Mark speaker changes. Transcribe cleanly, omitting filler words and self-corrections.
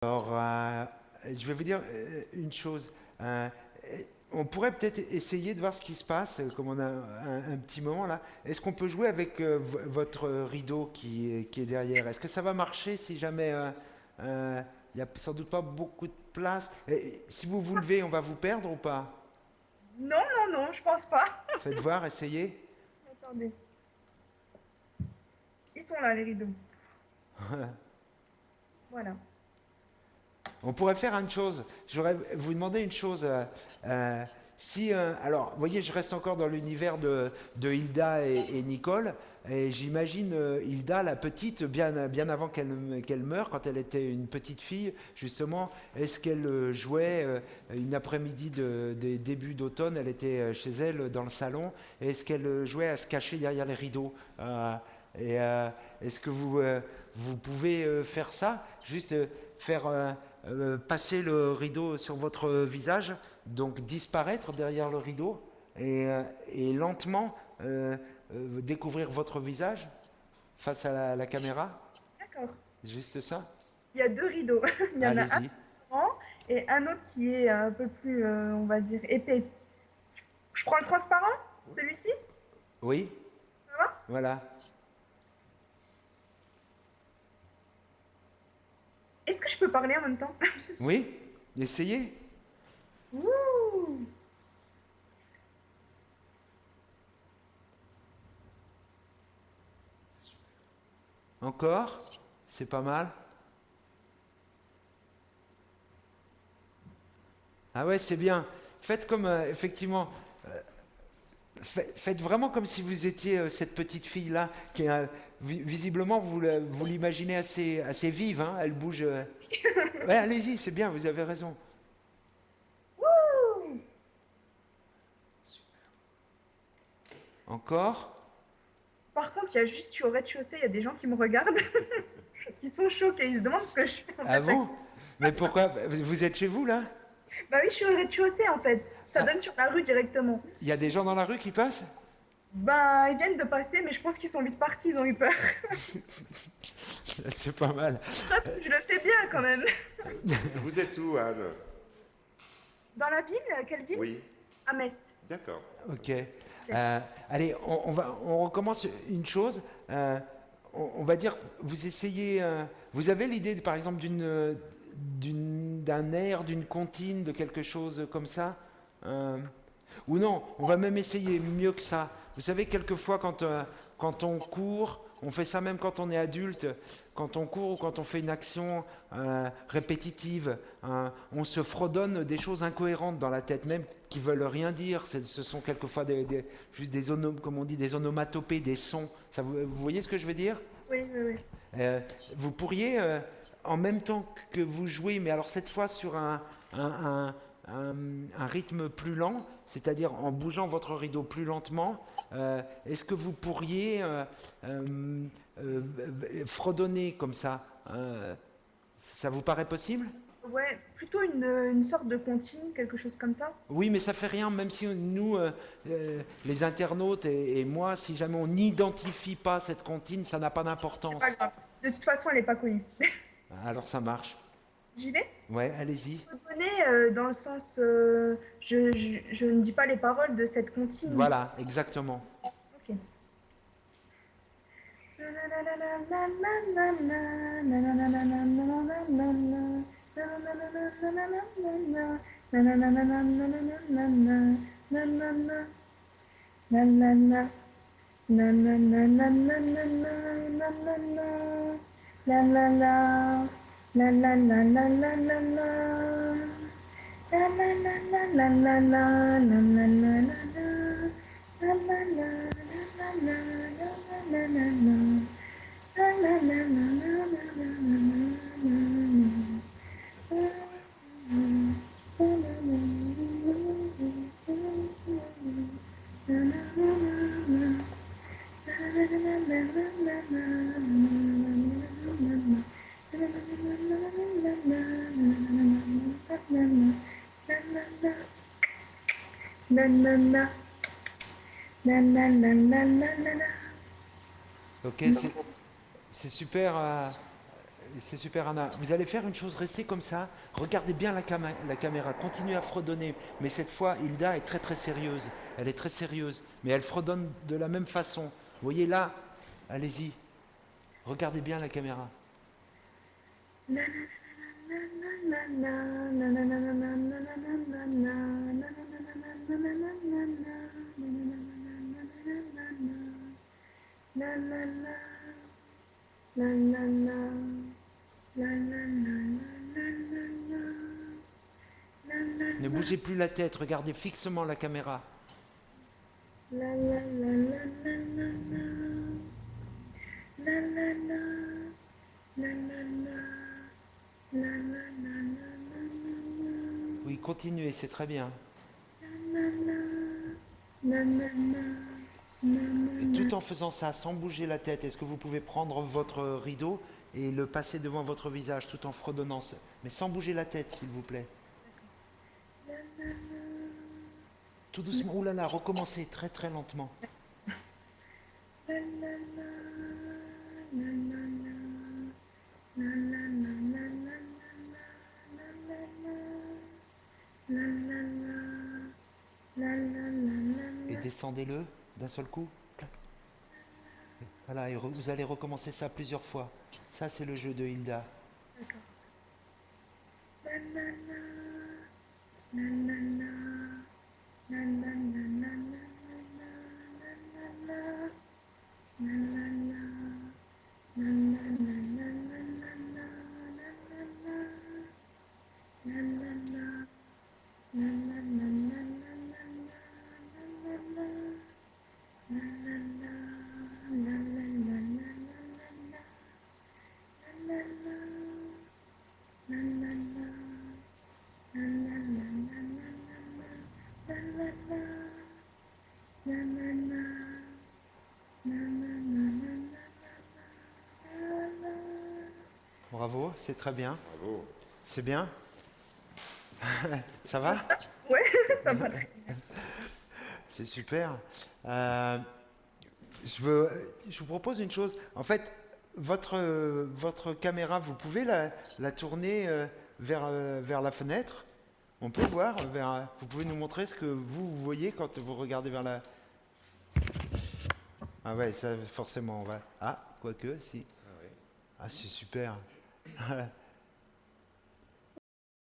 Speaker 1: Alors, je vais vous dire une chose. Euh, on pourrait peut-être essayer de voir ce qui se passe, comme on a un petit moment là. Est-ce qu'on peut jouer avec votre rideau qui est derrière? Est-ce que ça va marcher si jamais il n'y a sans doute pas beaucoup de place? Si vous vous levez, on va vous perdre ou pas?
Speaker 2: Non, non, non, je pense pas.
Speaker 1: Faites voir, essayez.
Speaker 2: Attendez. Ils sont là, les rideaux. Voilà.
Speaker 1: On pourrait faire une chose. J'aurais vous demander une chose. Si, alors, vous voyez, je reste encore dans l'univers de Hilda et Nicole. Et j'imagine Hilda, la petite, bien avant qu'elle meure, quand elle était une petite fille, justement, est-ce qu'elle jouait une après-midi des débuts d'automne, elle était chez elle dans le salon, et est-ce qu'elle jouait à se cacher derrière les rideaux est-ce que vous pouvez faire ça? Juste faire passer le rideau sur votre visage, donc disparaître derrière le rideau et lentement découvrir votre visage face à la caméra.
Speaker 2: D'accord.
Speaker 1: Juste ça.
Speaker 2: Il y a deux rideaux. Il y en a un
Speaker 1: Allez-y.
Speaker 2: grand et un autre qui est un peu plus, on va dire, épais. Je prends le transparent, celui-ci,
Speaker 1: Oui,
Speaker 2: ça va?
Speaker 1: voilà.
Speaker 2: Est-ce que je peux parler en même temps?
Speaker 1: Oui, essayez.
Speaker 2: Ouh.
Speaker 1: Encore. C'est pas mal. Ah ouais, c'est bien. Faites comme, effectivement, faites vraiment comme si vous étiez cette petite fille-là, qui visiblement, vous l'imaginez assez vive, hein, elle bouge. Ouais, allez-y, c'est bien, vous avez raison.
Speaker 2: Ouh.
Speaker 1: Encore.
Speaker 2: Par contre, il y a juste, je suis au rez-de-chaussée, il y a des gens qui me regardent, qui sont choqués, ils se demandent ce que je fais en
Speaker 1: Ah
Speaker 2: fait.
Speaker 1: bon? Mais pourquoi? Vous êtes chez vous, là?
Speaker 2: Bah oui, je suis au rez-de-chaussée en fait. Ça
Speaker 1: Ah,
Speaker 2: donne sur la rue directement.
Speaker 1: il y a des gens dans la rue qui passent?
Speaker 2: Ben, ils viennent de passer, mais je pense qu'ils sont vite partis, ils ont eu peur.
Speaker 1: C'est pas mal.
Speaker 2: Je le fais bien quand même.
Speaker 3: Vous êtes où, Anne?
Speaker 2: Dans la ville, quelle ville?
Speaker 3: Oui,
Speaker 2: À Metz.
Speaker 3: d'accord.
Speaker 1: Ok.
Speaker 2: C'est-
Speaker 1: Allez, on recommence une chose. On va dire, vous essayez. Vous avez l'idée, par exemple, d'un air, d'une comptine, de quelque chose comme ça. Ou non, on va même essayer mieux que ça. Vous savez, quelquefois, quand on court, on fait ça même quand on est adulte, quand on court ou quand on fait une action répétitive, on se fredonne des choses incohérentes dans la tête, même qui veulent rien dire. Ce sont quelquefois juste comme on dit, des onomatopées, des sons. Vous voyez ce que je veux dire?
Speaker 2: Oui, oui, oui.
Speaker 1: Vous pourriez, en même temps que vous jouez, mais alors cette fois sur un, un rythme plus lent, c'est-à-dire en bougeant votre rideau plus lentement, est-ce que vous pourriez euh, fredonner comme ça? Ça vous paraît possible?
Speaker 2: Ouais, plutôt une sorte de comptine, quelque chose comme ça.
Speaker 1: Oui, mais ça fait rien, même si nous, les internautes et moi, si jamais on n'identifie pas cette comptine, ça n'a pas
Speaker 2: C'est pas
Speaker 1: d'importance.
Speaker 2: grave. De toute façon, elle n'est pas connue.
Speaker 1: Alors ça marche.
Speaker 2: J'y vais?
Speaker 1: Ouais, allez-y.
Speaker 2: Fredonner dans le sens, je ne dis pas les paroles de cette comptine.
Speaker 1: Voilà, exactement.
Speaker 2: Ok.
Speaker 1: Ok, c'est super. C'est super, Anna. Vous allez faire une chose, restez comme ça. Regardez bien la caméra. Continuez à fredonner. Mais cette fois, Hilda est très très sérieuse. Elle est très sérieuse. Mais elle fredonne de la même façon. Vous voyez là? Allez-y. Regardez bien la caméra. Ne bougez plus la tête. Regardez fixement la caméra. Oui, continuez, c'est très bien. Et tout en faisant ça, sans bouger la tête, est-ce que vous pouvez prendre votre rideau et le passer devant votre visage tout en fredonnant, mais sans bouger la tête, s'il vous plaît. Tout doucement. Ouh là là, recommencez très très lentement. Et descendez-le d'un seul coup. Voilà, et vous allez recommencer ça plusieurs fois. Ça, c'est le jeu de Hilda. Bravo, c'est très bien.
Speaker 3: Bravo.
Speaker 1: C'est bien. Ça va?
Speaker 2: Ouais, ça va.
Speaker 1: C'est super. Je vous propose une chose. En fait, votre caméra, vous pouvez la tourner vers la fenêtre. On peut voir. Vous pouvez nous montrer ce que vous voyez quand vous regardez vers la... Ah ouais, ça forcément, on va... Ah, quoique, si.
Speaker 3: Ah oui.
Speaker 1: Ah, c'est super.